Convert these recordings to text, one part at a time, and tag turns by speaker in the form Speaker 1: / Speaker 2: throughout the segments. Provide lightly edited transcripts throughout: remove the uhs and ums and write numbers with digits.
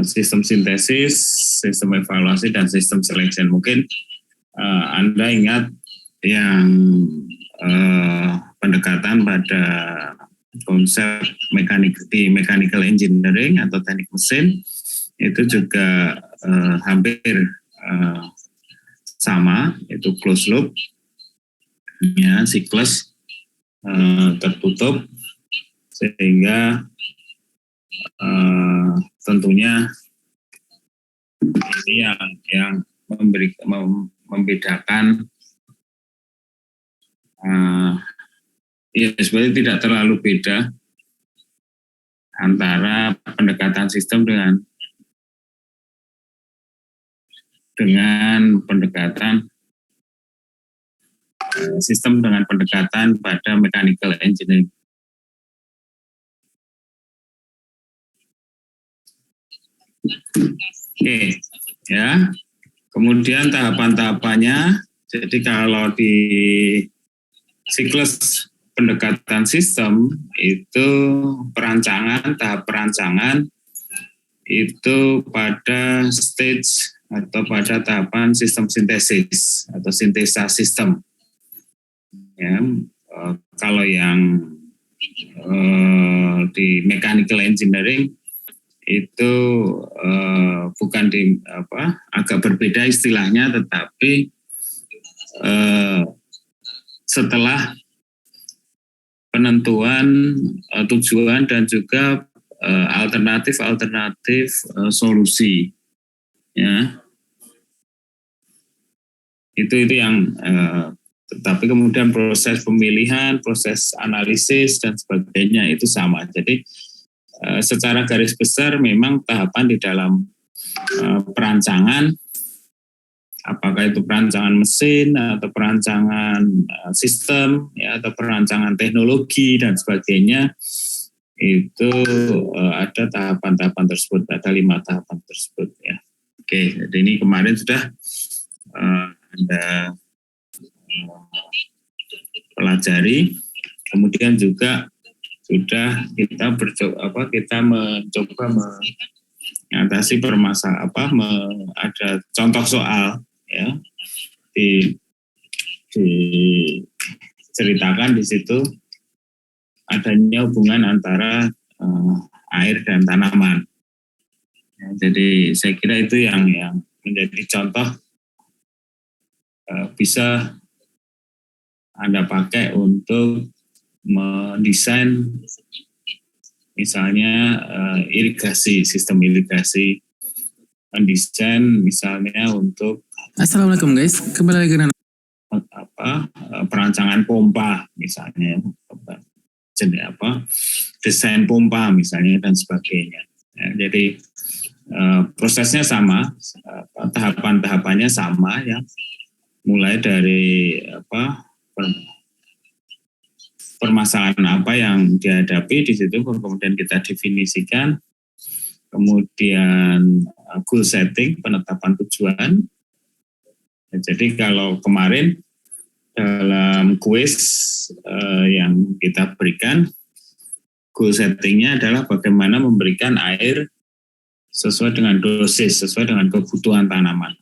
Speaker 1: sistem sintesis, sistem evaluasi, dan sistem selection. Mungkin Anda ingat yang pendekatan pada konsep mechanical engineering atau teknik mesin itu juga hampir sama, itu closed loop, ya, siklus tertutup, sehingga tentunya ini yang membedakan ya sebenarnya tidak terlalu beda antara pendekatan sistem dengan pendekatan sistem dengan pendekatan pada mechanical engineering. Oke, ya. Kemudian tahapan-tahapannya, jadi kalau di siklus pendekatan sistem itu tahap perancangan itu pada stage atau pada tahapan sistem sintesis atau sintesa sistem. Ya, kalau yang di mechanical engineering itu bukan agak berbeda istilahnya, tetapi setelah penentuan tujuan dan juga alternatif solusi, ya itu yang tetapi kemudian proses pemilihan, proses analisis dan sebagainya itu sama. Jadi secara garis besar memang tahapan di dalam perancangan, apakah itu perancangan mesin atau perancangan sistem, ya, atau perancangan teknologi dan sebagainya, itu ada tahapan-tahapan tersebut, ada 5 tahapan tersebut, ya. Oke, jadi ini kemarin sudah Anda pelajari, kemudian juga sudah kita mencoba mengatasi ada contoh soal, ya, diceritakan di situ adanya hubungan antara air dan tanaman. Ya, jadi saya kira itu yang menjadi contoh bisa Anda pakai untuk mendesain misalnya sistem irigasi, mendesain misalnya untuk
Speaker 2: Assalamualaikum guys, kembali lagi dengan
Speaker 1: perancangan pompa misalnya, desain pompa misalnya dan sebagainya. Ya, jadi prosesnya sama, tahapan-tahapannya sama, ya, mulai dari permasalahan apa yang dihadapi di situ, kemudian kita definisikan, kemudian goal setting, penetapan tujuan. Jadi kalau kemarin dalam kuis yang kita berikan, goal settingnya adalah bagaimana memberikan air sesuai dengan dosis, sesuai dengan kebutuhan tanaman,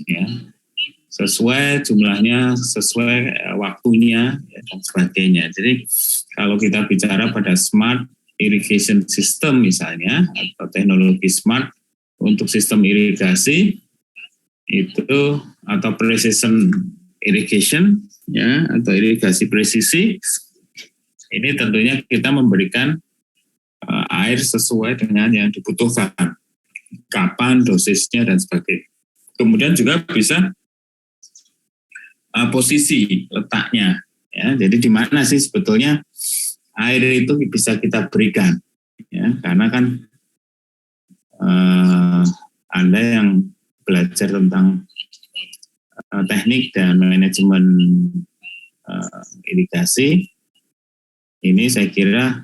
Speaker 1: ya, sesuai jumlahnya, sesuai waktunya, ya, dan sebagainya. Jadi kalau kita bicara pada smart irrigation system misalnya, atau teknologi smart untuk sistem irigasi itu, atau precision irrigation, ya, atau irigasi presisi, ini tentunya kita memberikan air sesuai dengan yang dibutuhkan, kapan, dosisnya, dan sebagainya. Kemudian juga bisa posisi letaknya, ya. Jadi di mana sih sebetulnya air itu bisa kita berikan, ya, karena kan Anda yang belajar tentang teknik dan manajemen irigasi ini saya kira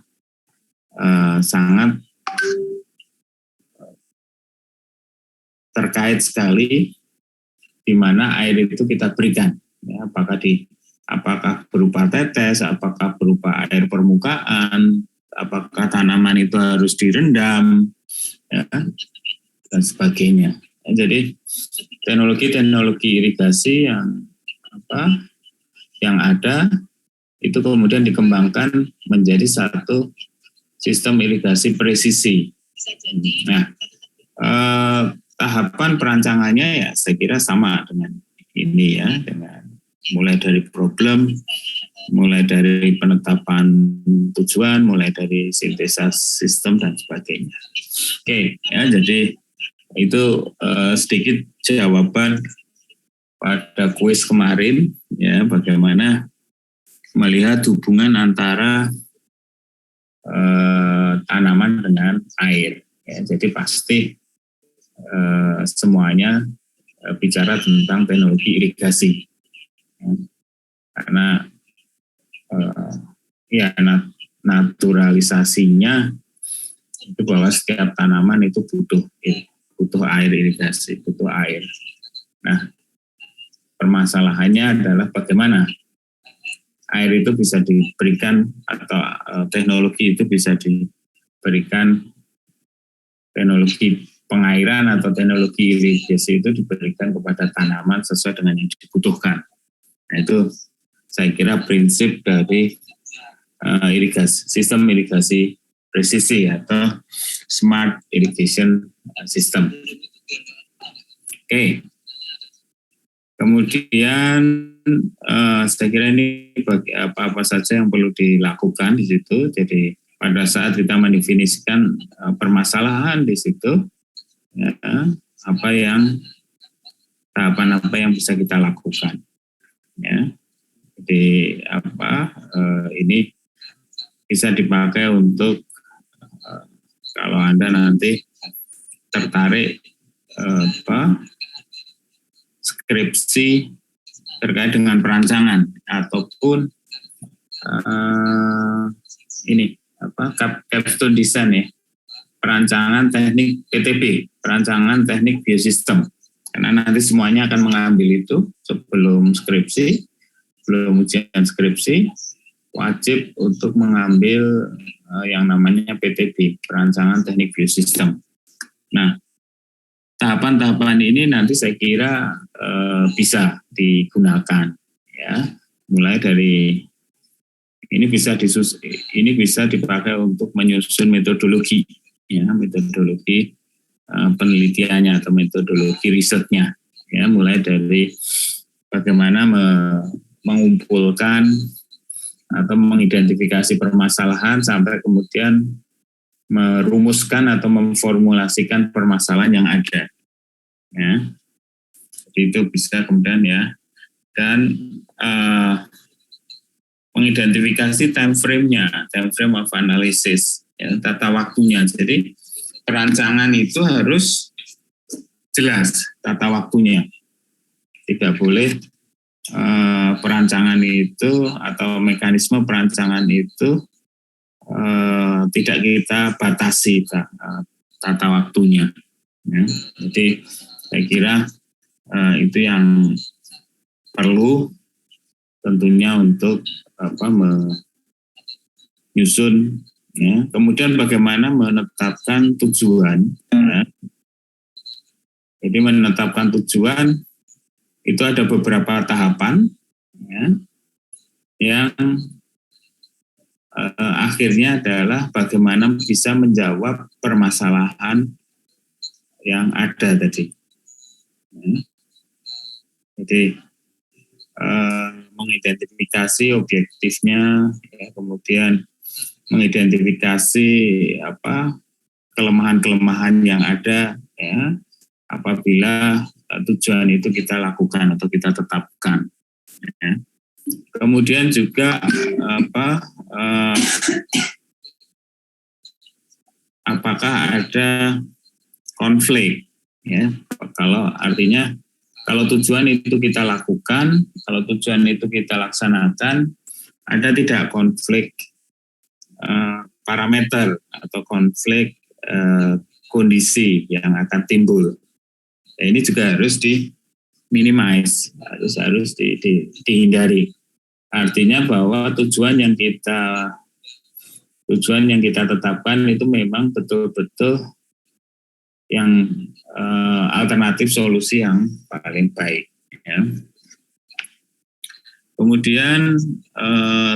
Speaker 1: sangat terkait sekali di mana air itu kita berikan. Ya, apakah berupa tetes, apakah berupa air permukaan, apakah tanaman itu harus direndam, ya, dan sebagainya. Jadi teknologi irigasi yang ada itu kemudian dikembangkan menjadi satu sistem irigasi presisi. Nah, tahapan perancangannya ya saya kira sama dengan ini ya, dengan mulai dari problem, mulai dari penetapan tujuan, mulai dari sintesa sistem dan sebagainya. Oke, ya jadi itu sedikit jawaban pada kuis kemarin ya, bagaimana melihat hubungan antara tanaman dengan air. Ya, jadi pasti semuanya bicara tentang teknologi irigasi. Ya, karena naturalisasinya itu bahwa setiap tanaman itu butuh air irigasi, butuh air. Nah, permasalahannya adalah bagaimana air itu bisa diberikan atau teknologi itu bisa diberikan, teknologi pengairan atau teknologi irigasi itu diberikan kepada tanaman sesuai dengan yang dibutuhkan. Nah, itu saya kira prinsip dari sistem irigasi presisi atau smart irrigation system. Oke. Kemudian saya kira ini apa saja yang perlu dilakukan di situ. Jadi pada saat kita mendefinisikan permasalahan di situ, ya, tahapan apa yang bisa kita lakukan. Ya. Jadi ini bisa dipakai untuk kalau Anda nanti tertarik skripsi terkait dengan perancangan ataupun capstone design ya, perancangan teknik PTB, perancangan teknik biosistem. Karena nanti semuanya akan mengambil itu sebelum skripsi, belum ujian skripsi, wajib untuk mengambil yang namanya PTB, perancangan teknik biosistem. Nah, tahapan-tahapan ini nanti saya kira bisa digunakan, ya. Mulai dari ini bisa dipakai untuk menyusun metodologi, ya, metodologi penelitiannya atau metodologi risetnya, ya, mulai dari bagaimana mengumpulkan atau mengidentifikasi permasalahan sampai kemudian merumuskan atau memformulasikan permasalahan yang ada. Ya. Jadi itu bisa kemudian ya, dan mengidentifikasi time frame of analysis, ya, tata waktunya. Jadi perancangan itu harus jelas tata waktunya. Tidak boleh perancangan itu atau mekanisme perancangan itu tidak kita batasi tata waktunya. Ya. Jadi saya kira itu yang perlu tentunya untuk menyusun. Ya. Kemudian bagaimana menetapkan tujuan. Ya. Jadi menetapkan tujuan itu ada beberapa tahapan, ya, yang akhirnya adalah bagaimana bisa menjawab permasalahan yang ada tadi. Ya. Jadi mengidentifikasi objektifnya, ya, kemudian mengidentifikasi kelemahan-kelemahan yang ada, ya, apabila tujuan itu kita lakukan atau kita tetapkan. Ya. Kemudian juga apakah ada konflik, ya? Kalau tujuan itu kita lakukan, kalau tujuan itu kita laksanakan, ada tidak konflik parameter atau konflik kondisi yang akan timbul. Nah, ini juga harus di-minimize, harus dihindari. Artinya bahwa tujuan yang kita tujuan yang kita tetapkan itu memang betul-betul yang alternatif solusi yang paling baik. Ya. Kemudian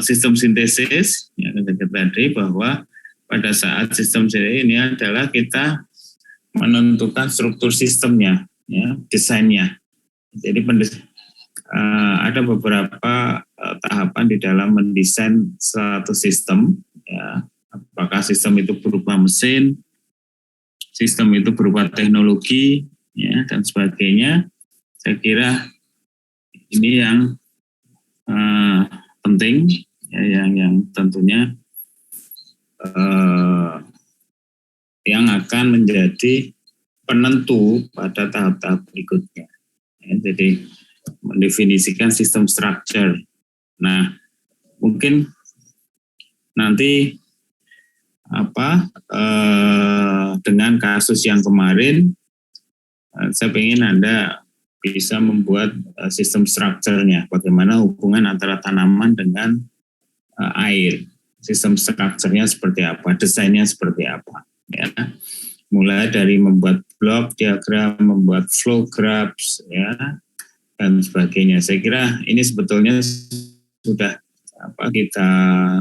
Speaker 1: sistem sintesis yang tadi bahwa pada saat sistem sintesis ini adalah kita menentukan struktur sistemnya, ya, desainnya. Jadi ada beberapa tahapan di dalam mendesain suatu sistem. Ya. Apakah sistem itu berupa mesin, sistem itu berupa teknologi, ya, dan sebagainya. Saya kira ini yang penting, ya, yang tentunya yang akan menjadi penentu pada tahap-tahap berikutnya. Ya, jadi mendefinisikan sistem structure. Nah, mungkin nanti dengan kasus yang kemarin, saya ingin Anda bisa membuat sistem strukturnya, bagaimana hubungan antara tanaman dengan air, sistem strukturnya seperti apa, desainnya seperti apa, ya. Mulai dari membuat block diagram, membuat flow graphs, ya, dan sebagainya. Saya kira ini sebetulnya sudah kita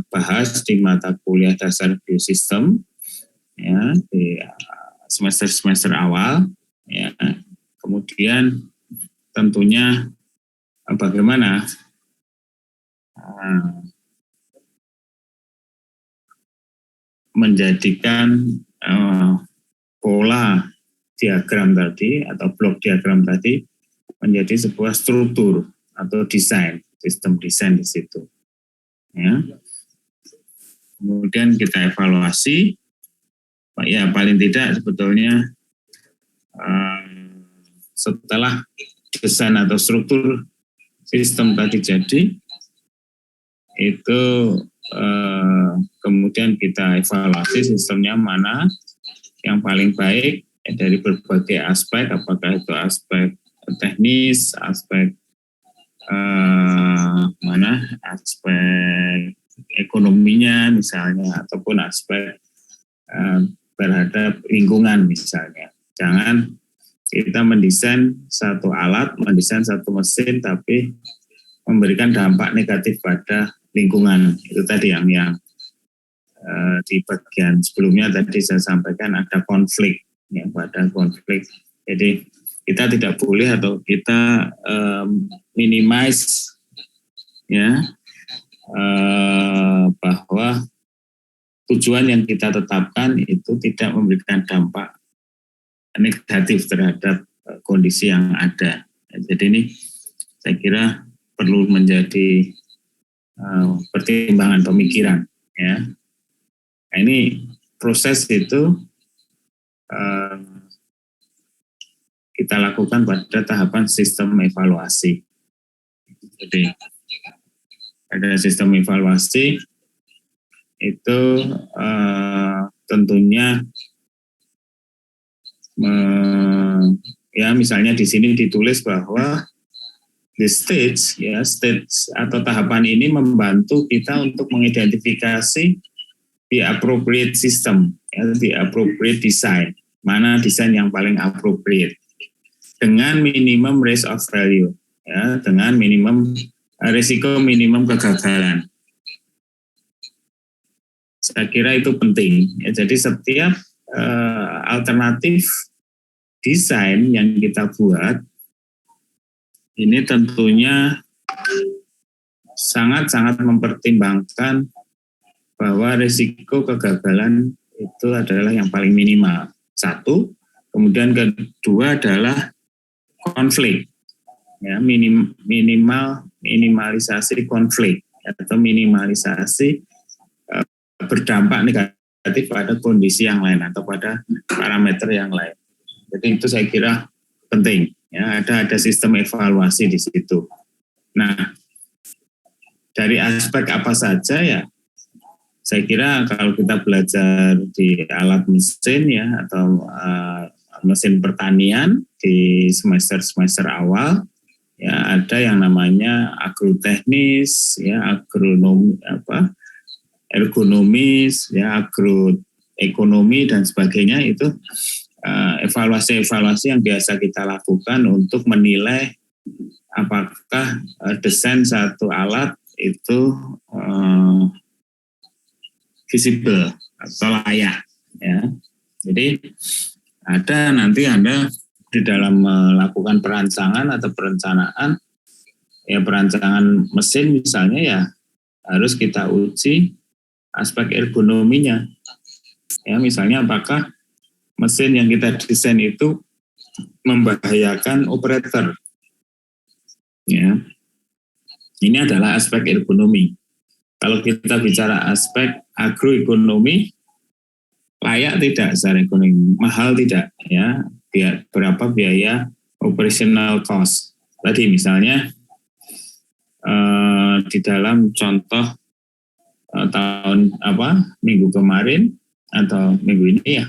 Speaker 1: bahas di mata kuliah dasar biosistem, ya, di semester awal, ya. Kemudian tentunya bagaimana menjadikan pola diagram tadi atau blok diagram tadi menjadi sebuah struktur atau desain, sistem desain di situ. Ya. Kemudian kita evaluasi, ya paling tidak sebetulnya setelah desain atau struktur sistem tadi jadi, itu kemudian kita evaluasi sistemnya mana yang paling baik dari berbagai aspek, apakah itu aspek teknis, aspek aspek ekonominya misalnya, ataupun aspek terhadap lingkungan misalnya. Jangan kita mendesain satu alat, mendesain satu mesin, tapi memberikan dampak negatif pada lingkungan. Itu tadi yang di bagian sebelumnya tadi saya sampaikan ada konflik, ya, pada konflik. Jadi kita tidak boleh atau kita minimize, ya, bahwa tujuan yang kita tetapkan itu tidak memberikan dampak negatif terhadap kondisi yang ada. Jadi ini saya kira perlu menjadi pertimbangan pemikiran, ya. Nah, ini proses itu kita lakukan pada tahapan sistem evaluasi. Jadi ada sistem evaluasi itu tentunya ya misalnya di sini ditulis bahwa the stage, ya, stage atau tahapan ini membantu kita untuk mengidentifikasi the appropriate system, ya, the appropriate design, mana desain yang paling appropriate dengan minimum risk of failure, ya, dengan minimum risiko minimum kegagalan. Saya kira itu penting, ya. Jadi setiap alternatif desain yang kita buat ini tentunya sangat-sangat mempertimbangkan bahwa risiko kegagalan itu adalah yang paling minimal. Satu, kemudian kedua adalah konflik, ya, minimalisasi konflik atau minimalisasi berdampak negatif pada kondisi yang lain atau pada parameter yang lain. Jadi itu saya kira penting, ya, ada sistem evaluasi di situ. Nah, dari aspek apa saja, ya, saya kira kalau kita belajar di alat mesin, ya, atau mesin pertanian di semester awal, ya, ada yang namanya agroteknis, ya, agronomi, ergonomis, ya, agroekonomi dan sebagainya itu evaluasi-evaluasi yang biasa kita lakukan untuk menilai apakah desain satu alat itu visible atau layak, ya. Jadi ada nanti Anda di dalam melakukan perancangan atau perencanaan, ya perancangan mesin misalnya, ya harus kita uji aspek ergonominya. Ya, misalnya apakah mesin yang kita desain itu membahayakan operator. Ya. Ini adalah aspek ergonomi. Kalau kita bicara aspek agroekonomi, layak tidak secara ekonomi, mahal tidak, ya, berapa biaya operational cost. Tadi misalnya di dalam contoh minggu kemarin atau minggu ini, ya,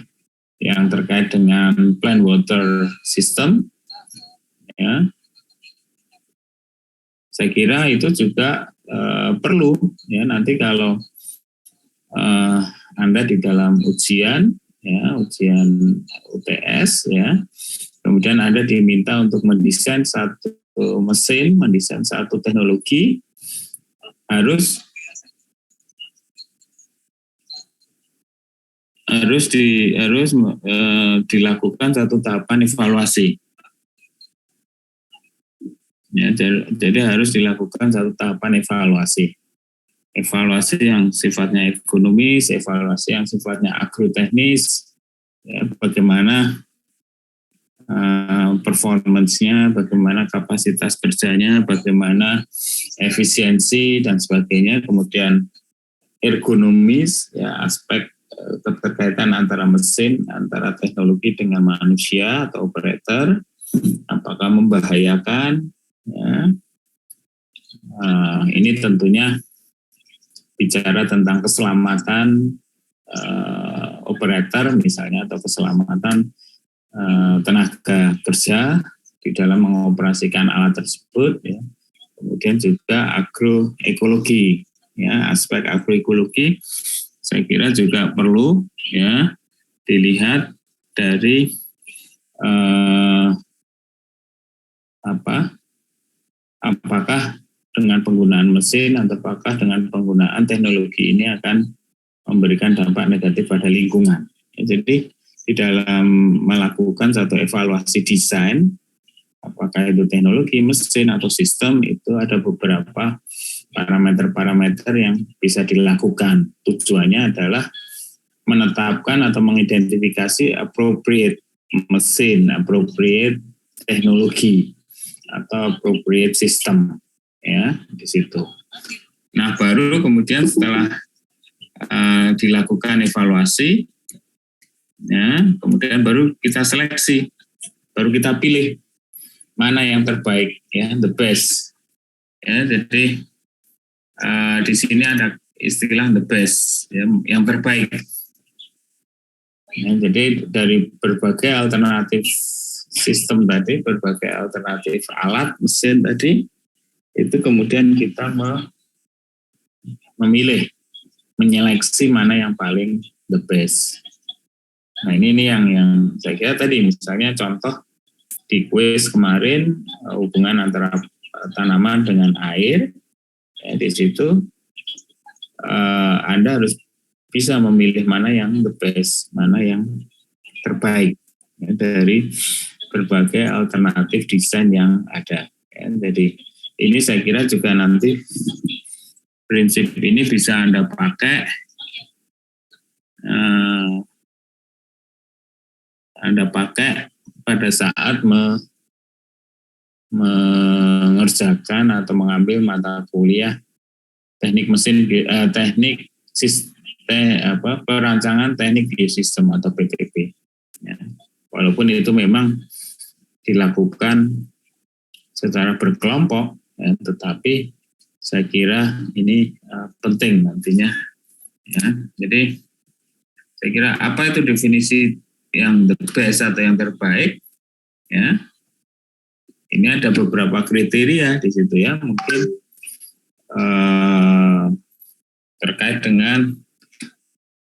Speaker 1: yang terkait dengan plant water system, ya, saya kira itu juga perlu, ya, nanti kalau Anda di dalam ujian, ya, ujian UTS, ya, kemudian Anda diminta untuk mendesain satu mesin, mendesain satu teknologi, harus dilakukan satu tahapan evaluasi. Ya, jadi harus dilakukan satu tahapan evaluasi. Evaluasi yang sifatnya ekonomis, evaluasi yang sifatnya agroteknis, ya, bagaimana performance-nya, bagaimana kapasitas kerjanya, bagaimana efisiensi dan sebagainya. Kemudian ergonomis, ya, aspek keterkaitan antara mesin, antara teknologi dengan manusia atau operator, apakah membahayakan, ya. Ini tentunya bicara tentang keselamatan operator misalnya, atau keselamatan tenaga kerja di dalam mengoperasikan alat tersebut, ya. Kemudian juga agroekologi, ya, aspek agroekologi saya kira juga perlu, ya, dilihat dari apakah dengan penggunaan mesin atau apakah dengan penggunaan teknologi ini akan memberikan dampak negatif pada lingkungan. Ya, jadi di dalam melakukan satu evaluasi desain, apakah itu teknologi, mesin, atau sistem, itu ada beberapa parameter-parameter yang bisa dilakukan. Tujuannya adalah menetapkan atau mengidentifikasi appropriate mesin, appropriate teknologi, atau appropriate system, ya, di situ. Nah, baru kemudian setelah dilakukan evaluasi, ya, kemudian baru kita seleksi, baru kita pilih mana yang terbaik, ya, the best. Ya, jadi di sini ada istilah the best, ya, yang terbaik. Ya, jadi dari berbagai alternatif sistem tadi, berbagai alternatif alat, mesin tadi, itu kemudian kita memilih, menyeleksi mana yang paling the best. Nah, ini yang saya kira tadi, misalnya contoh di kuis kemarin, hubungan antara tanaman dengan air, ya, di situ Anda harus bisa memilih mana yang the best, mana yang terbaik, ya, dari berbagai alternatif desain yang ada. Ya, jadi ini saya kira juga nanti prinsip ini bisa Anda pakai pada saat mengerjakan atau mengambil mata kuliah teknik mesin, perancangan teknik biosistem atau PTB. Ya. Walaupun itu memang dilakukan secara berkelompok, ya, tetapi saya kira ini penting nantinya. Ya. Jadi saya kira apa itu definisi yang the best atau yang terbaik? Ya, ini ada beberapa kriteria di situ, ya. Mungkin terkait dengan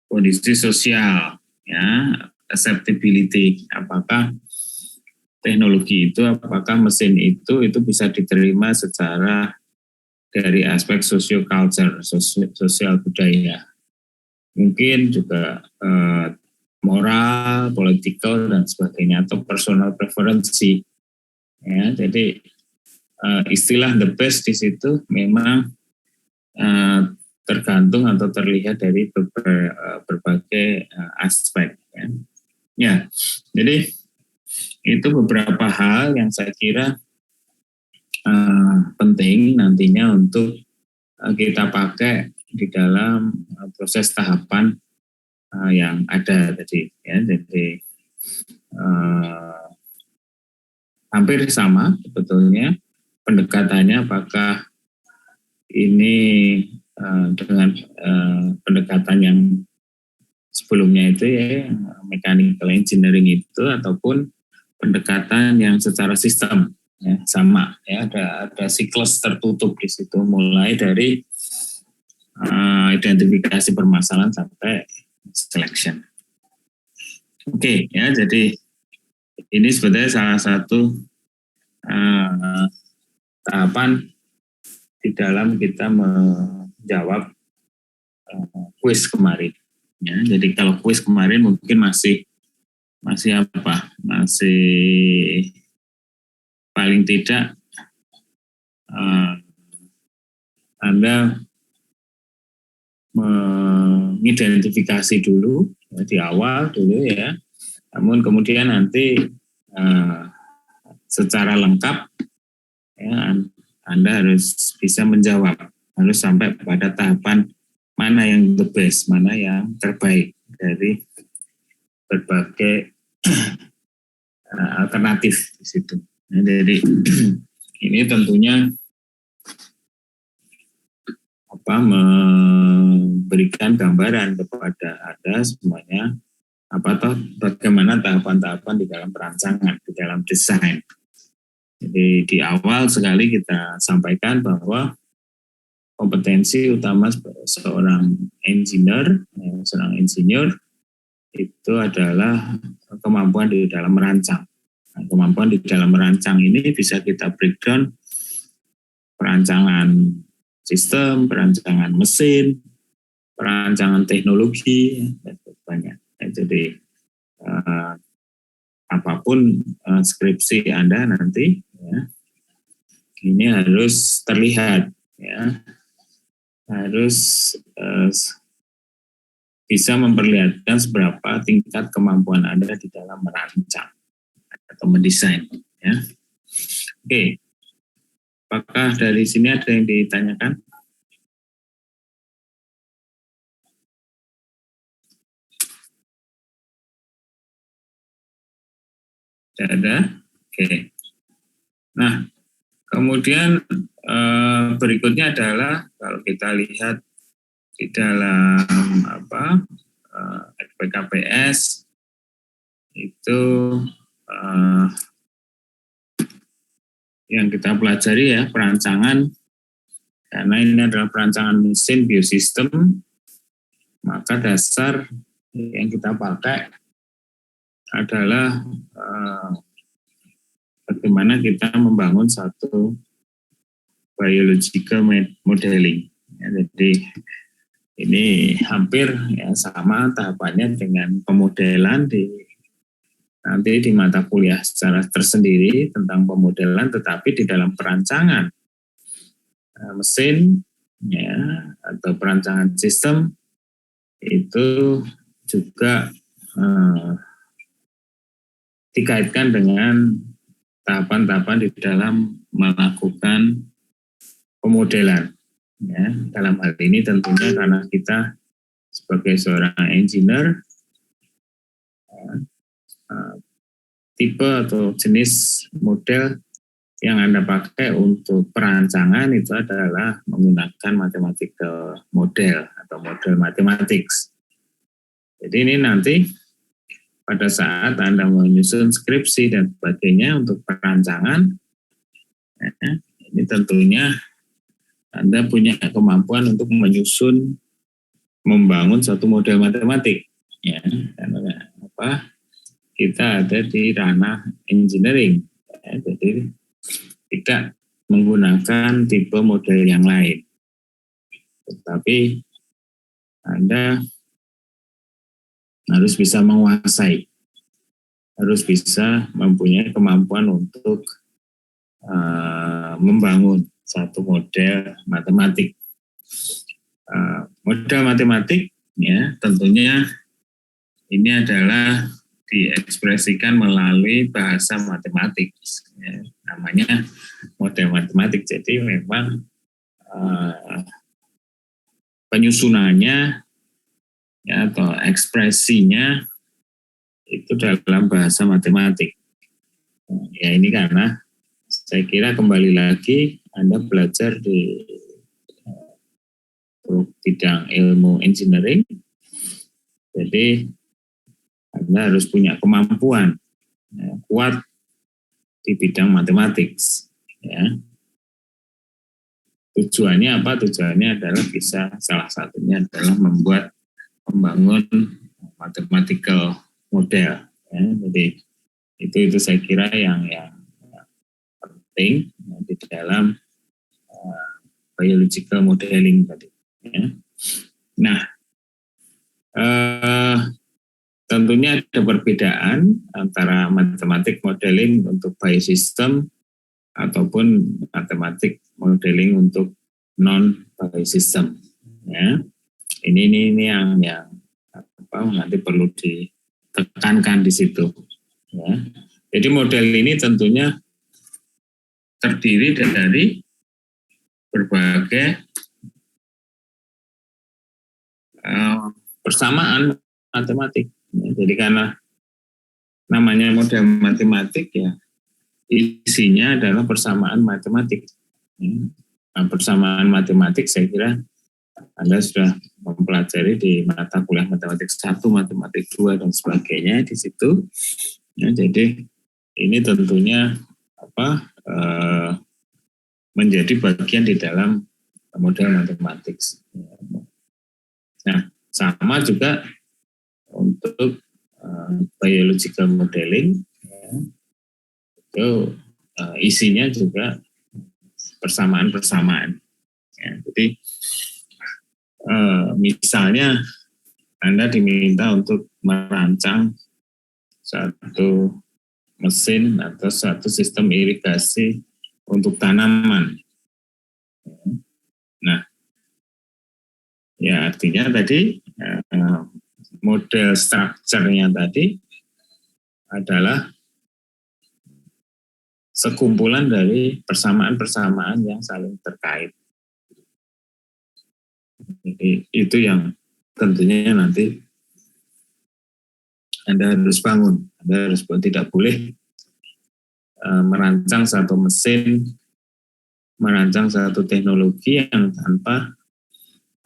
Speaker 1: kondisi sosial, ya, acceptability, apakah teknologi itu, apakah mesin itu bisa diterima secara dari aspek socio-culture, sosial budaya. Mungkin juga moral, political, dan sebagainya, atau personal preferensi. Ya, jadi istilah the best di situ memang tergantung atau terlihat dari berbagai aspek. Ya, jadi itu beberapa hal yang saya kira penting nantinya untuk kita pakai di dalam proses tahapan yang ada tadi. Ya, jadi hampir sama sebetulnya pendekatannya, apakah ini dengan pendekatan yang sebelumnya itu ya mechanical engineering itu, ataupun pendekatan yang secara sistem, ya, sama ya, ada siklus tertutup di situ, mulai dari identifikasi permasalahan sampai selection. Oke, ya, jadi ini sebetulnya salah satu tahapan di dalam kita menjawab kuis kemarin. Ya, jadi kalau kuis kemarin mungkin masih apa? Masih paling tidak Anda mengidentifikasi dulu ya, di awal dulu ya. Namun kemudian nanti secara lengkap ya, Anda harus bisa menjawab, harus sampai pada tahapan mana yang the best, mana yang terbaik dari berbagai alternatif di situ. Nah, jadi ini tentunya memberikan gambaran kepada Anda semuanya bagaimana tahapan-tahapan di dalam perancangan, di dalam desain. Jadi di awal sekali kita sampaikan bahwa kompetensi utama seorang insinyur itu adalah kemampuan di dalam merancang. Nah, kemampuan di dalam merancang ini bisa kita breakdown perancangan sistem, perancangan mesin, perancangan teknologi, dan banyak. Jadi apapun skripsi Anda nanti, ya, ini harus terlihat, ya, harus bisa memperlihatkan seberapa tingkat kemampuan Anda di dalam merancang atau mendesain. Ya. Oke. Apakah dari sini ada yang ditanyakan? Tidak ada? Oke. Nah, kemudian berikutnya adalah kalau kita lihat di dalam PKPS itu yang kita pelajari ya perancangan, karena ini adalah perancangan mesin biosistem, maka dasar yang kita pakai adalah bagaimana kita membangun satu biological modeling. Ya, jadi ini hampir ya sama tahapannya dengan pemodelan nanti di mata kuliah secara tersendiri tentang pemodelan, tetapi di dalam perancangan mesin ya atau perancangan sistem itu juga dikaitkan dengan tahapan-tahapan di dalam melakukan pemodelan. Ya, dalam hal ini tentunya karena kita sebagai seorang engineer, tipe atau jenis model yang Anda pakai untuk perancangan itu adalah menggunakan mathematical model atau model mathematics. Jadi ini nanti pada saat Anda menyusun skripsi dan sebagainya untuk perancangan, ya, ini tentunya Anda punya kemampuan untuk menyusun membangun satu model matematik, ya, karena apa? Kita ada di ranah engineering, ya, jadi tidak menggunakan tipe model yang lain, tetapi Anda harus bisa menguasai, harus bisa mempunyai kemampuan untuk membangun satu model matematik. Model matematik, ya, tentunya ini adalah diekspresikan melalui bahasa matematik, ya, namanya model matematik. Jadi memang penyusunannya, ya, atau ekspresinya itu dalam bahasa matematik. Ya, ini karena saya kira kembali lagi Anda belajar di bidang ilmu engineering, jadi Anda harus punya kemampuan, ya, kuat di bidang matematik. Ya. Tujuannya apa? Tujuannya adalah bisa, salah satunya adalah membangun mathematical model. Ya. Jadi itu saya kira yang penting di dalam biological modeling tadi. Ya. Nah, tentunya ada perbedaan antara matematik modeling untuk biosistem ataupun matematik modeling untuk non biosistem. Ya. Ini yang nanti perlu ditekankan di situ. Ya. Jadi model ini tentunya terdiri dari berbagai persamaan matematik. Jadi karena namanya model matematik, ya, isinya adalah persamaan matematik. Nah, persamaan matematik saya kira Anda sudah mempelajari di mata kuliah matematik 1, matematik 2 dan sebagainya di situ. Ya, jadi ini tentunya menjadi bagian di dalam model matematik. Nah, sama juga untuk biological modeling, ya, itu isinya juga persamaan-persamaan. Ya, jadi misalnya Anda diminta untuk merancang satu mesin atau satu sistem irigasi untuk tanaman. Nah, ya artinya tadi model strukturnya tadi adalah sekumpulan dari persamaan-persamaan yang saling terkait. Jadi itu yang tentunya nanti Anda harus bangun. Anda harus tidak boleh merancang satu mesin, merancang satu teknologi yang tanpa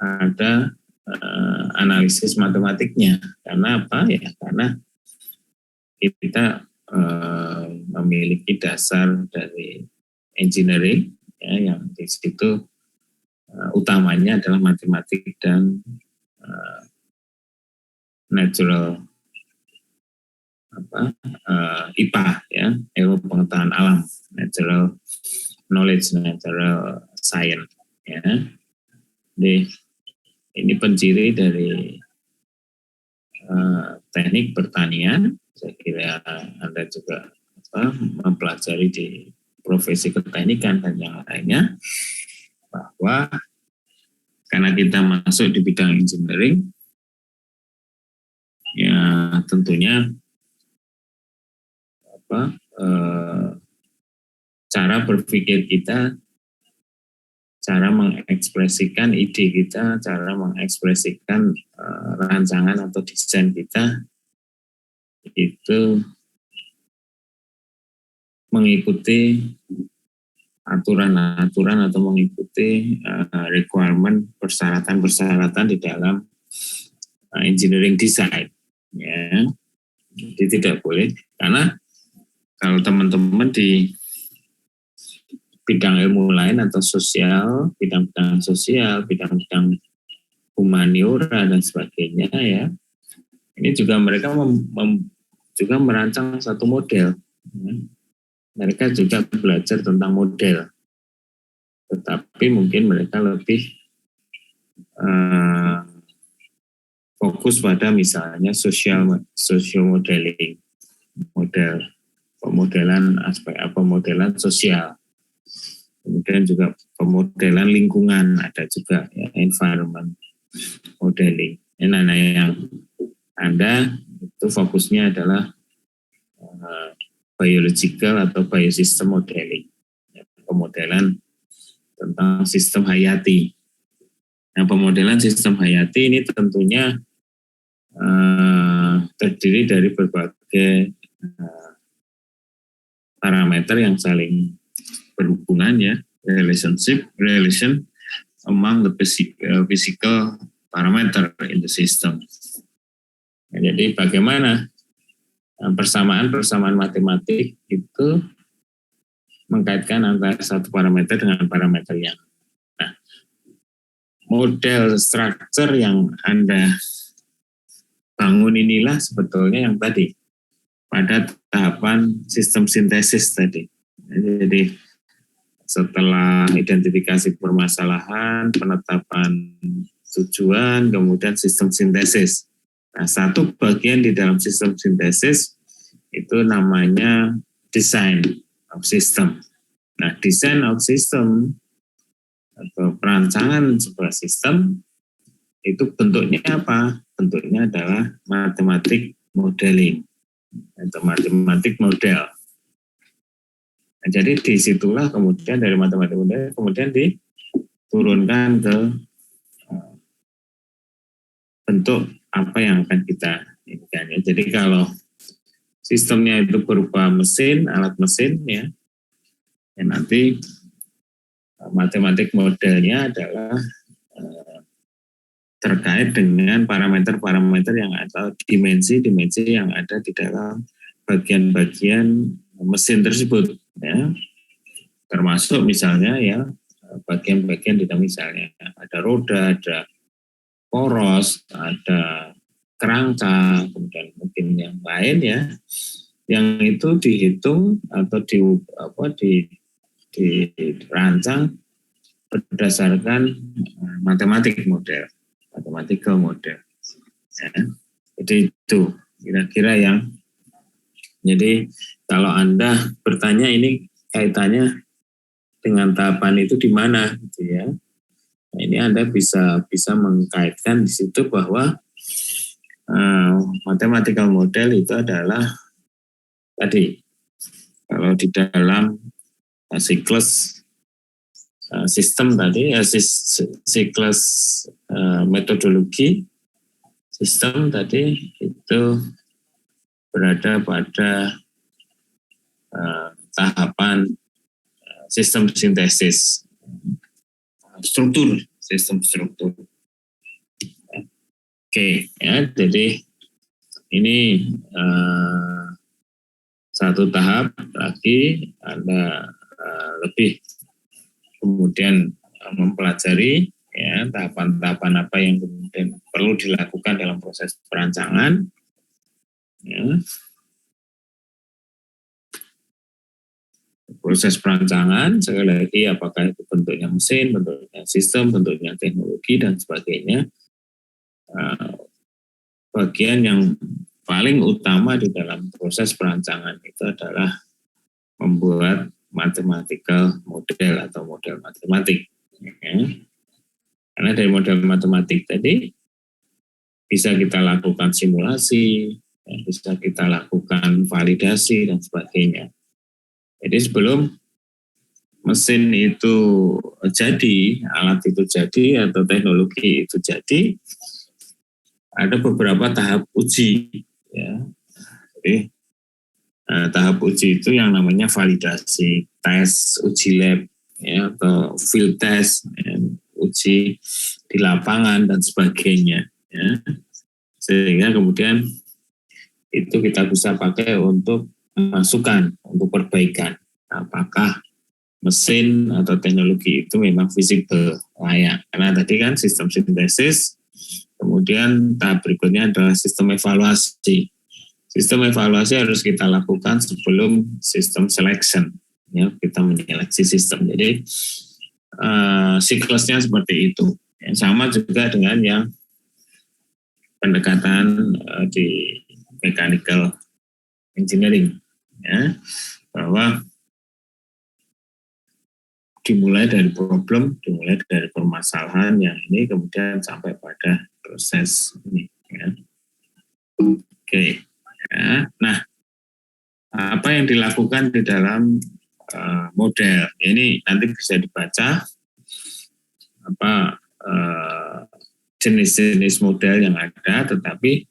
Speaker 1: ada analisis matematiknya. Karena apa? Ya karena kita memiliki dasar dari engineering, ya, yang di situ utamanya adalah matematik dan natural IPA, ya, ilmu pengetahuan alam, natural knowledge, natural science, ya. Jadi ini penciri dari teknik pertanian. Saya kira Anda juga mempelajari di profesi keteknikan dan yang lainnya, bahwa karena kita masuk di bidang engineering, ya tentunya cara berpikir kita, cara mengekspresikan ide kita, cara mengekspresikan rancangan atau desain kita itu mengikuti aturan-aturan atau mengikuti requirement, persyaratan-persyaratan di dalam engineering design. Ya. Jadi tidak boleh, karena kalau teman-teman di bidang ilmu lain atau sosial, bidang-bidang sosial, bidang-bidang humaniora dan sebagainya ya. Ini juga mereka juga merancang satu model. Mereka juga belajar tentang model, tetapi mungkin mereka lebih fokus pada misalnya social modeling, model pemodelan aspek pemodelan sosial, kemudian juga pemodelan lingkungan ada juga ya, environment modeling. Nah, yang Anda itu fokusnya adalah biological atau biosystem modeling, ya, pemodelan tentang sistem hayati. Nah, pemodelan sistem hayati ini tentunya terdiri dari berbagai parameter yang saling berhubungan ya, relation among the physical parameter in the system. Nah, jadi bagaimana persamaan matematik itu mengkaitkan antara satu parameter dengan parameter yang. Nah, model structure yang Anda bangun inilah sebetulnya yang tadi pada tahapan sistem sintesis tadi. Jadi setelah identifikasi permasalahan, penetapan tujuan, kemudian sistem sintesis. Nah, satu bagian di dalam sistem sintesis itu namanya design of system. Nah, design of system atau perancangan sebuah sistem itu bentuknya apa? Bentuknya adalah matematik modeling atau matematik model. Nah, jadi disitulah kemudian dari matematik model kemudian diturunkan ke bentuk apa yang akan kita inginkan. Jadi kalau sistemnya itu berupa mesin, alat mesin ya nanti matematik modelnya adalah terkait dengan parameter-parameter yang atau dimensi-dimensi yang ada di dalam bagian-bagian mesin tersebut ya. Termasuk misalnya ya bagian-bagian di dalam misalnya ada roda, ada poros, ada kerangka, kemudian mungkin yang lain ya. Yang itu dihitung atau dirancang berdasarkan mathematical model. Ya. Jadi itu kira-kira yang. Jadi kalau Anda bertanya ini kaitannya dengan tahapan itu di mana, gitu ya. Nah, ini Anda bisa mengkaitkan di situ bahwa mathematical model itu adalah tadi kalau di dalam siklus sistem tadi siklus metodologi sistem tadi itu berada pada tahapan sistem sintesis sistem struktur. Oke, ya, jadi ini satu tahap lagi Anda lebih kemudian mempelajari ya tahapan-tahapan apa yang kemudian perlu dilakukan dalam proses perancangan. Ya. Proses perancangan sekali lagi apakah itu bentuknya mesin, bentuknya sistem, bentuknya teknologi dan sebagainya. Bagian yang paling utama di dalam proses perancangan itu adalah membuat mathematical model atau model matematik. Ya. Karena dari model matematik tadi bisa kita lakukan simulasi, bisa kita lakukan validasi dan sebagainya. Jadi sebelum mesin itu jadi, alat itu jadi atau teknologi itu jadi, ada beberapa tahap uji. Ya. Jadi tahap uji itu yang namanya validasi, tes, uji lab, ya, atau field test, ya, uji di lapangan dan sebagainya. Ya. Sehingga kemudian itu kita bisa pakai untuk masukan, untuk perbaikan. Apakah mesin atau teknologi itu memang visible, layak. Karena tadi kan sistem sintesis Kemudian tahap berikutnya adalah sistem evaluasi. Sistem evaluasi harus kita lakukan sebelum sistem selection. Ya, kita menyeleksi sistem. Jadi siklusnya seperti itu. Yang sama juga dengan yang pendekatan di mechanical engineering, ya, bahwa dimulai dari problem, dimulai dari permasalahan yang ini, kemudian sampai pada proses ini. Ya. Oke. Ya. Nah, apa yang dilakukan di dalam model ini nanti bisa dibaca apa jenis-jenis model yang ada, tetapi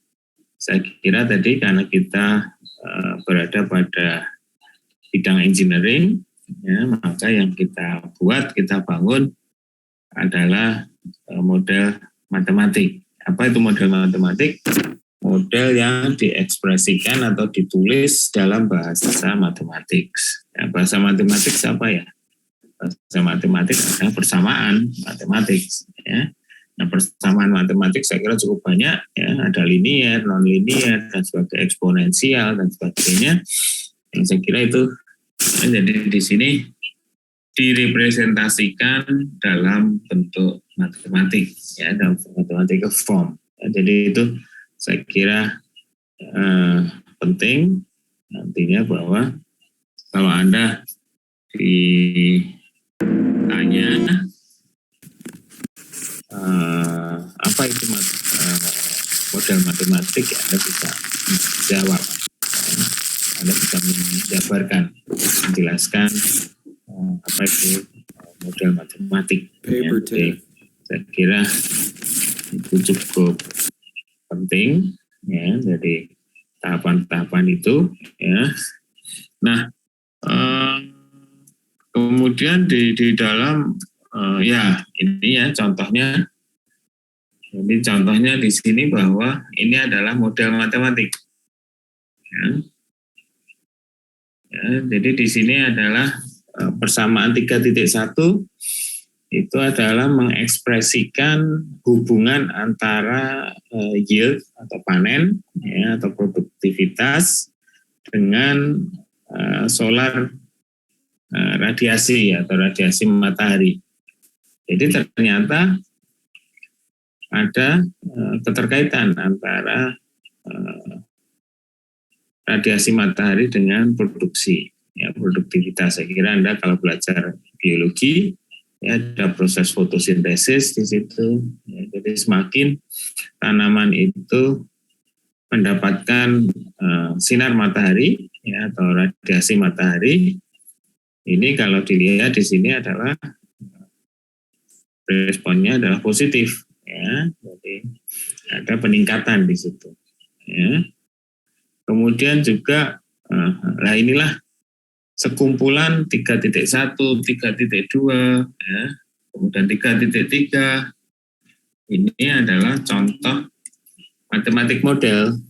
Speaker 1: saya kira tadi karena kita berada pada bidang engineering, ya, maka yang kita buat, kita bangun adalah model matematik. Apa itu model matematik? Model yang diekspresikan atau ditulis dalam bahasa matematik. Ya, bahasa matematik apa ya? Bahasa matematik adalah persamaan matematik. Ya. Nah, persamaan matematik saya kira cukup banyak. Ya. Ada linear, non-linear, dan sebagainya, eksponensial, dan sebagainya. Yang saya kira itu jadi di sini direpresentasikan dalam bentuk matematik, ya, dalam matematik form. Ya, jadi itu saya kira penting nantinya bahwa kalau Anda ditanya apa itu model matematik, ya, Anda bisa jawab, Anda bisa menjabarkan, menjelaskan apa itu model matematik. Ya, jadi saya kira itu cukup penting, ya, dari tahapan-tahapan itu, ya. Nah, kemudian di dalam ya ini ya contohnya. Jadi contohnya di sini bahwa ini adalah model matematik. Ya. Ya, jadi di sini adalah persamaan 3.1 itu adalah mengekspresikan hubungan antara yield atau panen, ya, atau produktivitas dengan solar radiasi atau radiasi matahari. Jadi ternyata ada keterkaitan antara radiasi matahari dengan produksi, ya, produktivitas. Saya kira Anda kalau belajar biologi, ya, ada proses fotosintesis di situ. Ya, jadi semakin tanaman itu mendapatkan sinar matahari, ya, atau radiasi matahari, ini kalau dilihat di sini adalah responnya adalah positif, ya. Jadi ada peningkatan di situ, ya. Kemudian juga lah inilah sekumpulan 3.1, 3.2, ya, kemudian 3.3. Ini adalah contoh matematik model.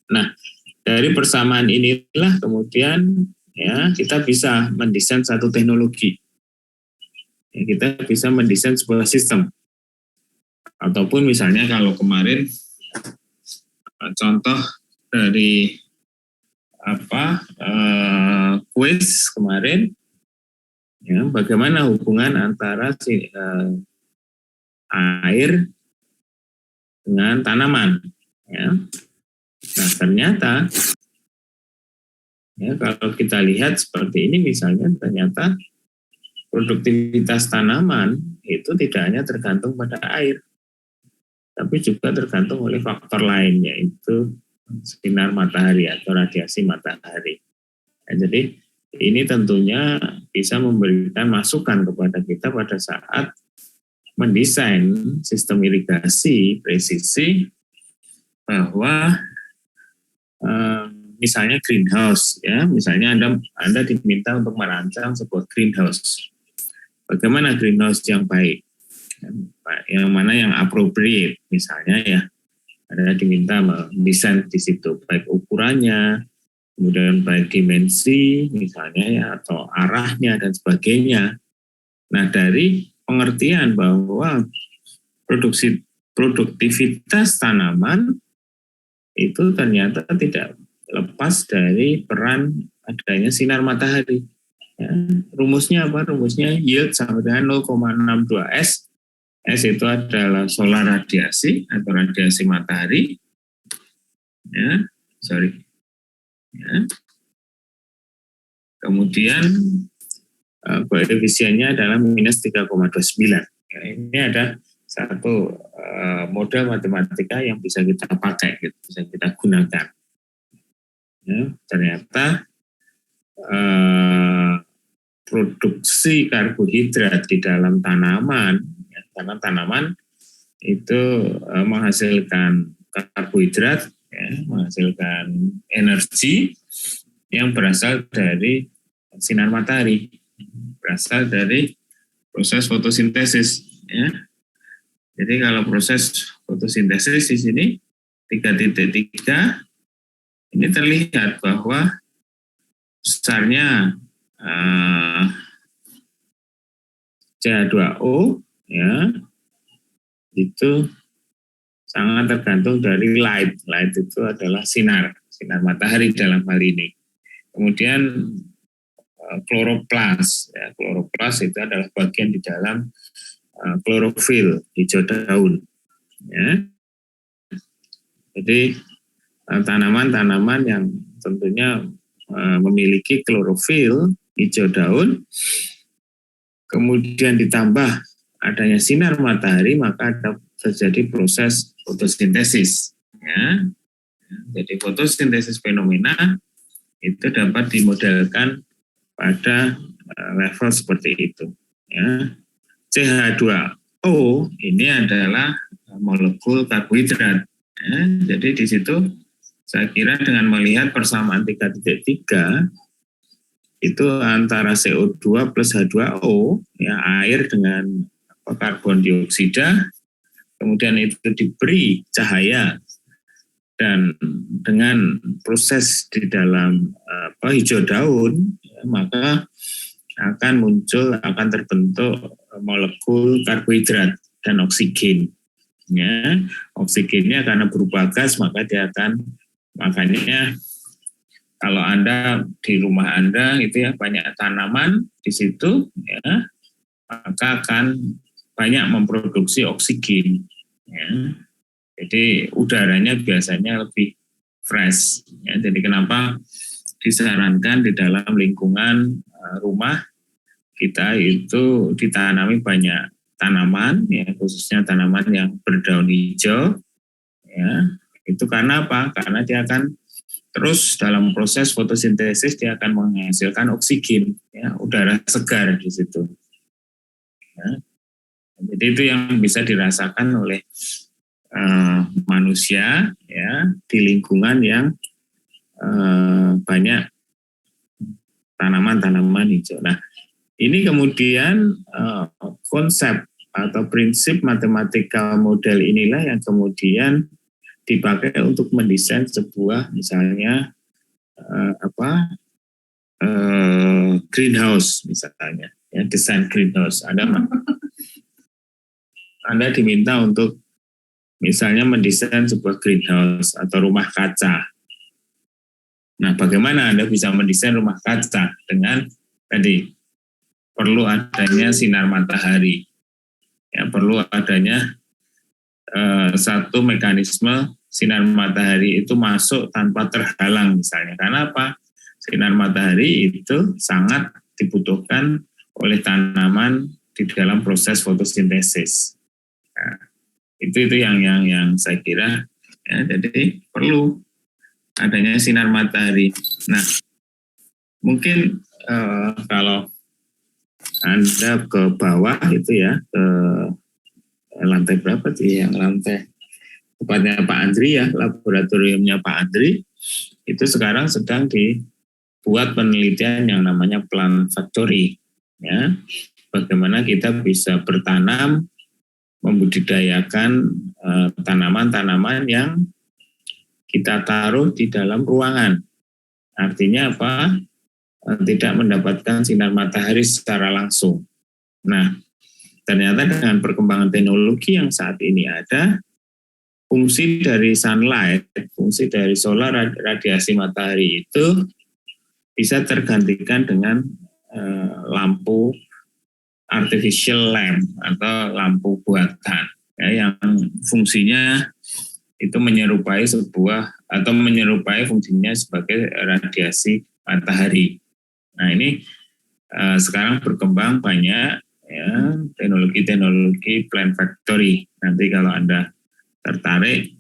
Speaker 1: Nah, dari persamaan inilah kemudian, ya, kita bisa mendesain satu teknologi. Ya, kita bisa mendesain sebuah sistem. Ataupun misalnya kalau kemarin contoh dari kuis kemarin, ya, bagaimana hubungan antara air dengan tanaman, ya. Nah, ternyata, ya, kalau kita lihat seperti ini misalnya, ternyata produktivitas tanaman itu tidak hanya tergantung pada air, tapi juga tergantung oleh faktor lain, yaitu sinar matahari atau radiasi matahari. Ya, jadi ini tentunya bisa memberikan masukan kepada kita pada saat mendesain sistem irigasi presisi, bahwa misalnya greenhouse, ya, misalnya Anda diminta untuk merancang sebuah greenhouse. Bagaimana greenhouse yang baik? Yang mana yang appropriate, misalnya, ya, Anda diminta mendesain di situ baik ukurannya, kemudian baik dimensi misalnya, ya, atau arahnya dan sebagainya. Nah, dari pengertian bahwa produktivitas tanaman itu ternyata tidak lepas dari peran adanya sinar matahari. Ya, rumusnya apa? Rumusnya yield sama dengan 0,62 S. S itu adalah solar radiasi atau radiasi matahari. Ya, Ya. Kemudian koefisiennya adalah minus 3,29. Ya, ini ada satu model matematika yang bisa kita pakai, gitu, bisa kita gunakan. Ya, ternyata produksi karbohidrat di dalam tanaman, ya, karena tanaman itu menghasilkan karbohidrat, ya, menghasilkan energi yang berasal dari sinar matahari, berasal dari proses fotosintesis. Ya. Jadi kalau proses fotosintesis di sini 3.3 ini terlihat bahwa besarnya CH2O ya itu sangat tergantung dari light. Light itu adalah sinar matahari dalam hal ini. Kemudian kloroplas, ya, kloroplas itu adalah bagian di dalam klorofil, hijau daun. Ya. Jadi tanaman-tanaman yang tentunya memiliki klorofil, hijau daun, kemudian ditambah adanya sinar matahari, maka ada terjadi proses fotosintesis. Ya. Jadi fotosintesis fenomena itu dapat dimodelkan pada level seperti itu. Ya. CH2O ini adalah molekul karbohidrat. Ya. Jadi di situ saya kira dengan melihat persamaan 3.3 itu antara CO2 plus H2O, ya, air dengan karbon dioksida, kemudian itu diberi cahaya dan dengan proses di dalam hijau daun, ya, maka akan terbentuk molekul karbohidrat dan oksigen. Ya, oksigennya karena berubah gas maka dia akan, makanya kalau Anda di rumah Anda itu ya banyak tanaman di situ, ya, maka akan banyak memproduksi oksigen. Ya. Jadi udaranya biasanya lebih fresh. Ya. Jadi kenapa disarankan di dalam lingkungan rumah kita itu ditanami banyak tanaman, ya, khususnya tanaman yang berdaun hijau. Ya. Itu karena apa? Karena dia akan terus dalam proses fotosintesis dia akan menghasilkan oksigen, ya, udara segar di situ. Ya. Jadi itu yang bisa dirasakan oleh manusia, ya, di lingkungan yang banyak tanaman-tanaman hijau. Nah, ini kemudian konsep atau prinsip matematika model inilah yang kemudian dipakai untuk mendesain sebuah misalnya greenhouse misalnya, ya, desain greenhouse. Anda diminta untuk misalnya mendesain sebuah greenhouse atau rumah kaca. Nah, bagaimana Anda bisa mendesain rumah kaca dengan tadi perlu adanya sinar matahari, ya, perlu adanya satu mekanisme sinar matahari itu masuk tanpa terhalang misalnya. Karena apa? Sinar matahari itu sangat dibutuhkan oleh tanaman di dalam proses fotosintesis. Nah, itu yang saya kira, ya, jadi perlu adanya sinar matahari. Nah, mungkin kalau Anda ke bawah itu ya, ke lantai berapa sih, yang lantai tempatnya Pak Andri, ya, laboratoriumnya Pak Andri, itu sekarang sedang dibuat penelitian yang namanya plant factory, ya, bagaimana kita bisa bertanam, membudidayakan tanaman-tanaman yang kita taruh di dalam ruangan. Artinya apa? Tidak mendapatkan sinar matahari secara langsung. Nah, ternyata dengan perkembangan teknologi yang saat ini ada, fungsi dari sunlight, fungsi dari solar radiasi matahari itu bisa tergantikan dengan lampu artificial lamp atau lampu buatan ya, yang fungsinya itu menyerupai fungsinya sebagai radiasi matahari. Nah ini sekarang berkembang banyak ya teknologi plant factory. Nanti kalau Anda tertarik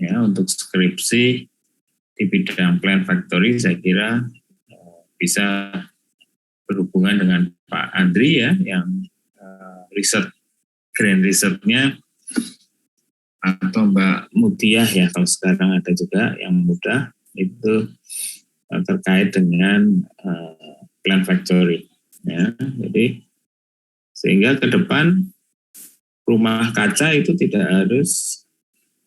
Speaker 1: ya untuk skripsi di bidang plant factory, saya kira bisa berhubungan dengan Pak Andri ya, yang grand research-nya, atau Mbak Mutia ya, kalau sekarang ada juga yang muda itu terkait dengan plant factory ya. Jadi sehingga ke depan rumah kaca itu tidak harus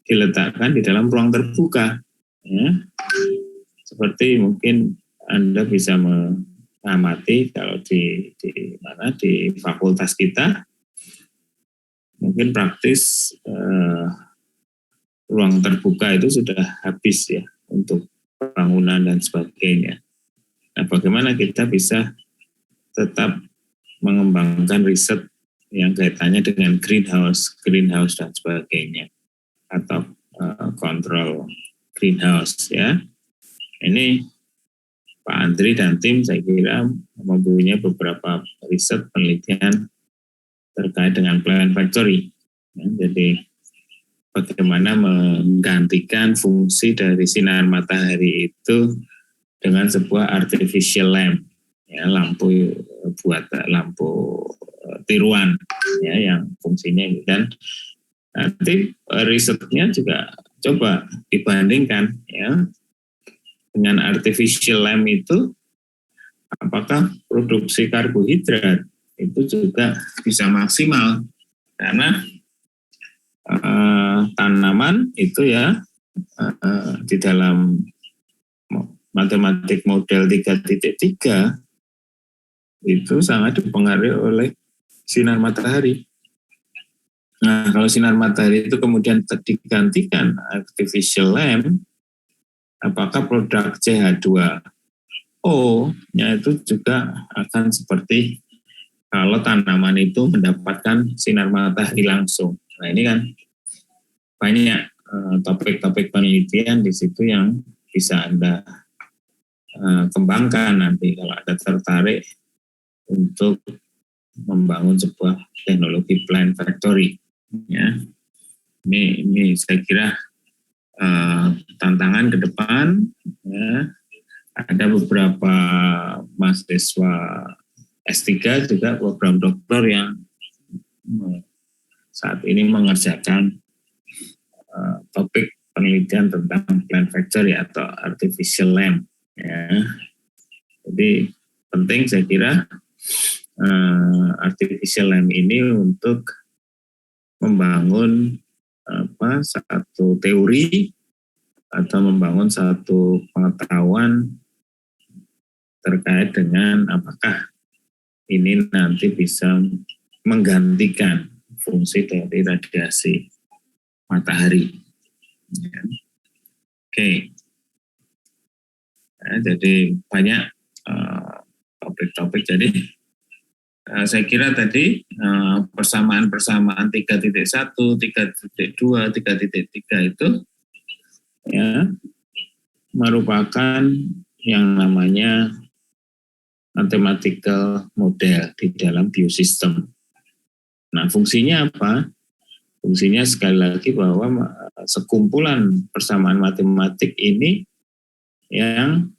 Speaker 1: diletakkan di dalam ruang terbuka ya. Seperti mungkin Anda bisa mengamati kalau di fakultas kita mungkin praktis ruang terbuka itu sudah habis ya untuk bangunan dan sebagainya. Nah, bagaimana kita bisa tetap mengembangkan riset yang kaitannya dengan greenhouse dan sebagainya, atau kontrol greenhouse ya. Ini Pak Andri dan tim saya kira mempunyai beberapa riset penelitian terkait dengan plant factory. Ya, jadi bagaimana menggantikan fungsi dari sinar matahari itu dengan sebuah artificial lamp, ya, lampu tiruan, ya, yang fungsinya itu. Dan nanti risetnya juga coba dibandingkan, ya, dengan artificial lamp itu, apakah produksi karbohidrat itu juga bisa maksimal, karena tanaman itu ya di dalam matematik model 3.3 itu sangat dipengaruhi oleh sinar matahari. Nah, kalau sinar matahari itu kemudian digantikan artificial lamp, apakah produk CH2O-nya itu juga akan seperti kalau tanaman itu mendapatkan sinar matahari langsung. Nah, ini kan banyak topik-topik penelitian di situ yang bisa Anda kembangkan nanti kalau Anda tertarik untuk membangun sebuah teknologi plant factory. Ya, ini saya kira tantangan ke depan. Ya. Ada beberapa mahasiswa S3 juga program doktor yang saat ini mengerjakan topik penelitian tentang plant factory atau artificial lamp. Ya. Jadi penting saya kira artificial lamp ini untuk membangun satu teori atau membangun satu pengetahuan terkait dengan apakah ini nanti bisa menggantikan fungsi dari radiasi matahari. Ya. Oke. Nah, jadi banyak topik-topik. Jadi saya kira tadi persamaan-persamaan 3.1, 3.2, 3.3 itu ya merupakan yang namanya mathematical model di dalam biosistem. Nah, fungsinya apa? Fungsinya sekali lagi bahwa sekumpulan persamaan matematik ini yang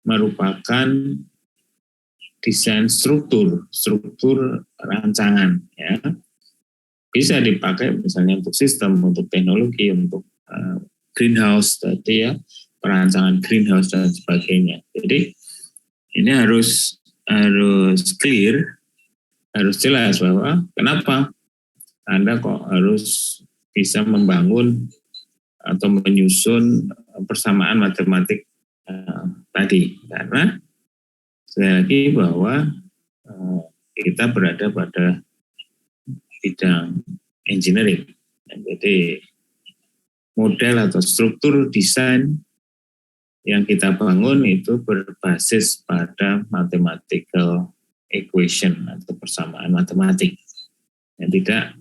Speaker 1: merupakan desain struktur rancangan, ya, bisa dipakai misalnya untuk sistem, untuk teknologi, untuk greenhouse tadi ya, perancangan greenhouse dan sebagainya. Jadi ini harus clear, harus jelas bahwa kenapa Anda kok harus bisa membangun atau menyusun persamaan matematik tadi, karena sekali lagi bahwa kita berada pada bidang engineering. Jadi model atau struktur desain yang kita bangun itu berbasis pada mathematical equation atau persamaan matematik, yang tidak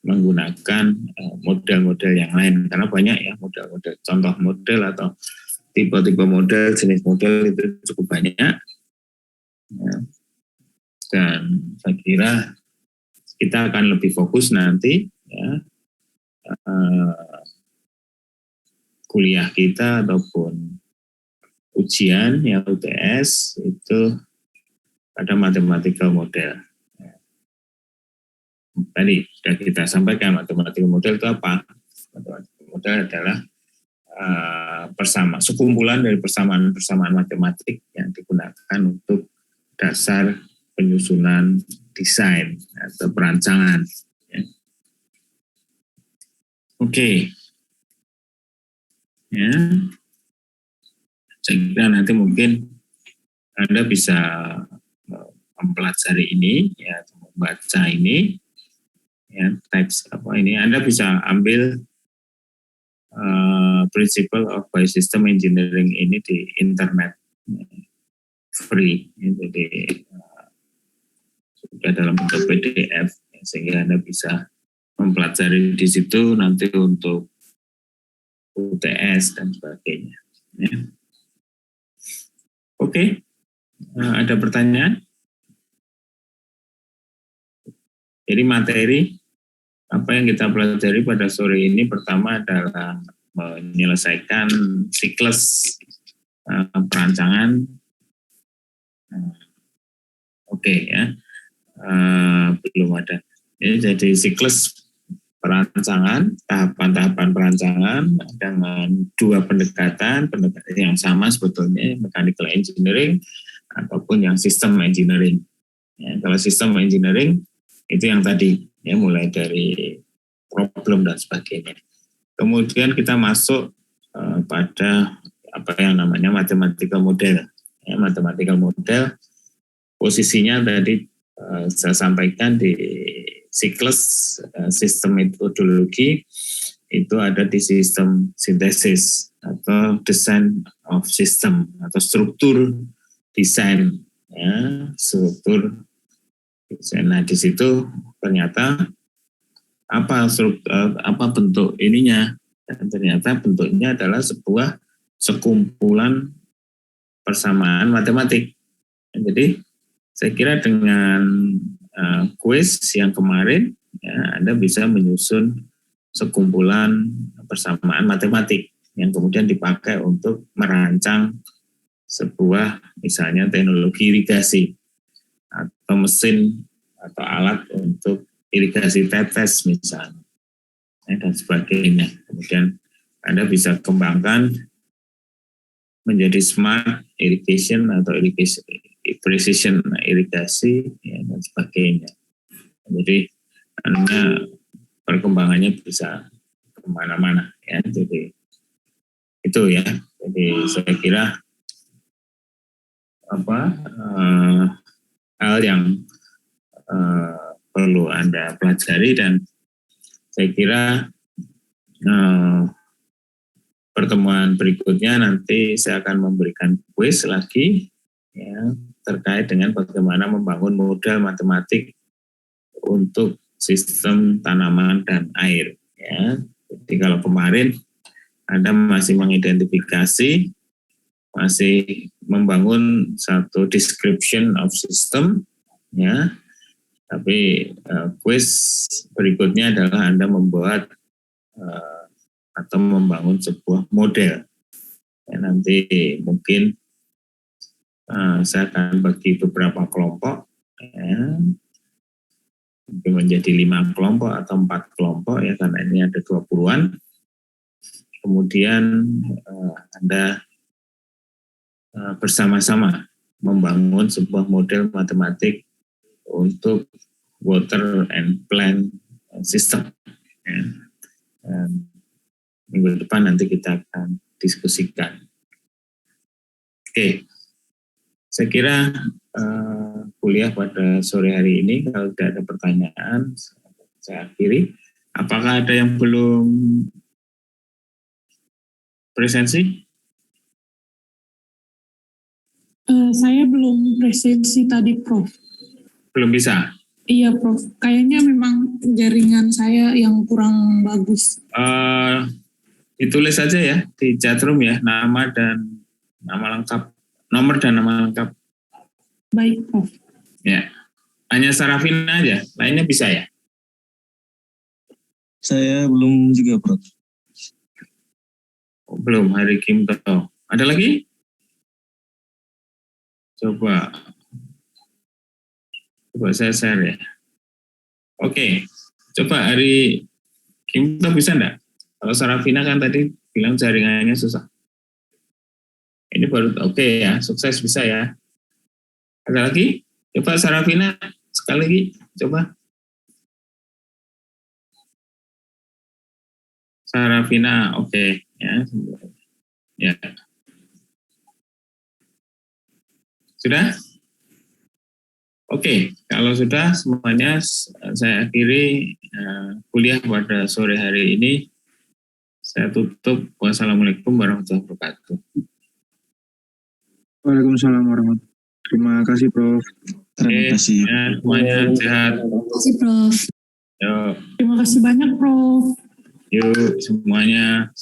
Speaker 1: menggunakan model-model yang lain, karena banyak ya model-model, contoh model atau tipe-tipe model, jenis model itu cukup banyak ya. Dan saya kira kita akan lebih fokus nanti ya, kuliah kita ataupun ujian ya UTS itu ada mathematical model. Tadi sudah kita sampaikan mathematical model itu apa? Mathematical model adalah sekumpulan dari persamaan-persamaan matematik yang digunakan untuk dasar penyusunan desain atau perancangan. Ya. Oke. Ya. Saya kira nanti mungkin Anda bisa mempelajari ini, ya, membaca ini, ya, teks apa ini. Anda bisa ambil Principle of Biosystem Engineering ini di internet, free, ya, jadi sudah dalam bentuk PDF, ya, sehingga Anda bisa mempelajari di situ nanti untuk UTS dan sebagainya. Ya. Oke, ada pertanyaan? Jadi materi apa yang kita pelajari pada sore ini pertama adalah menyelesaikan siklus perancangan. Oke, ya, belum ada. Jadi siklus perancangan, tahapan-tahapan perancangan dengan dua pendekatan yang sama sebetulnya, mechanical engineering ataupun yang system engineering. Ya, kalau system engineering itu yang tadi, ya, mulai dari problem dan sebagainya. Kemudian kita masuk pada apa yang namanya mathematical model. Ya, mathematical model posisinya tadi saya sampaikan di siklus sistem metodologi itu ada di sistem sintesis atau design of system atau struktur desain, ya, struktur desain. Nah, di situ ternyata apa bentuk ininya, dan ternyata bentuknya adalah sebuah sekumpulan persamaan matematik. Jadi saya kira dengan kuis yang kemarin, ya, Anda bisa menyusun sekumpulan persamaan matematik yang kemudian dipakai untuk merancang sebuah misalnya teknologi irigasi atau mesin atau alat untuk irigasi tetes misalnya, ya, dan sebagainya. Kemudian Anda bisa kembangkan menjadi smart irrigation atau precision irigasi, ya, dan sebagainya. Jadi perkembangannya bisa kemana-mana, ya. Jadi itu, ya. Jadi saya kira hal yang perlu Anda pelajari, dan saya kira pertemuan berikutnya nanti saya akan memberikan kuis lagi, ya, terkait dengan bagaimana membangun model matematik untuk sistem tanaman dan air. Ya. Jadi kalau kemarin Anda masih mengidentifikasi, masih membangun satu description of system, ya. Tapi kuis berikutnya adalah Anda membuat atau membangun sebuah model. Ya, nanti mungkin saya akan bagi beberapa kelompok, ya, mungkin menjadi 5 kelompok atau 4 kelompok, ya, karena ini ada 20-an. Kemudian Anda bersama-sama membangun sebuah model matematik untuk water and plant system. Ya. Dan minggu depan nanti kita akan diskusikan. Oke, saya kira kuliah pada sore hari ini, kalau tidak ada pertanyaan, saya akhiri. Apakah ada yang belum presensi?
Speaker 3: Saya belum presensi tadi, Prof.
Speaker 1: Belum bisa?
Speaker 3: Iya, Prof. Kayaknya memang jaringan saya yang kurang bagus.
Speaker 1: Ditulis saja ya di chatroom ya, nama dan nama lengkap, nomor dan nama lengkap.
Speaker 3: Baik, Prof.
Speaker 1: Ya, hanya Sarafina aja, lainnya bisa ya?
Speaker 4: Saya belum juga, Prof.
Speaker 1: Oh, belum, Hari Kimto. Ada lagi? Coba saya share ya. Oke, coba Hari Kimto bisa enggak? Kalau Sarafina kan tadi bilang jaringannya susah. Ini baru oke ya, sukses bisa ya. Ada lagi? Coba Sarafina sekali lagi, coba. Sarafina, oke ya. Ya. Sudah? Oke, kalau sudah semuanya saya akhiri kuliah pada sore hari ini. Saya tutup. Wassalamualaikum warahmatullahi wabarakatuh.
Speaker 2: Waalaikumsalam warahmatullahi wabarakatuh. Terima kasih, Prof.
Speaker 4: Terima kasih.
Speaker 1: Ya, semuanya sehat.
Speaker 3: Terima kasih, Prof.
Speaker 1: Yuk,
Speaker 3: Terima kasih banyak, Prof.
Speaker 1: yuk semuanya.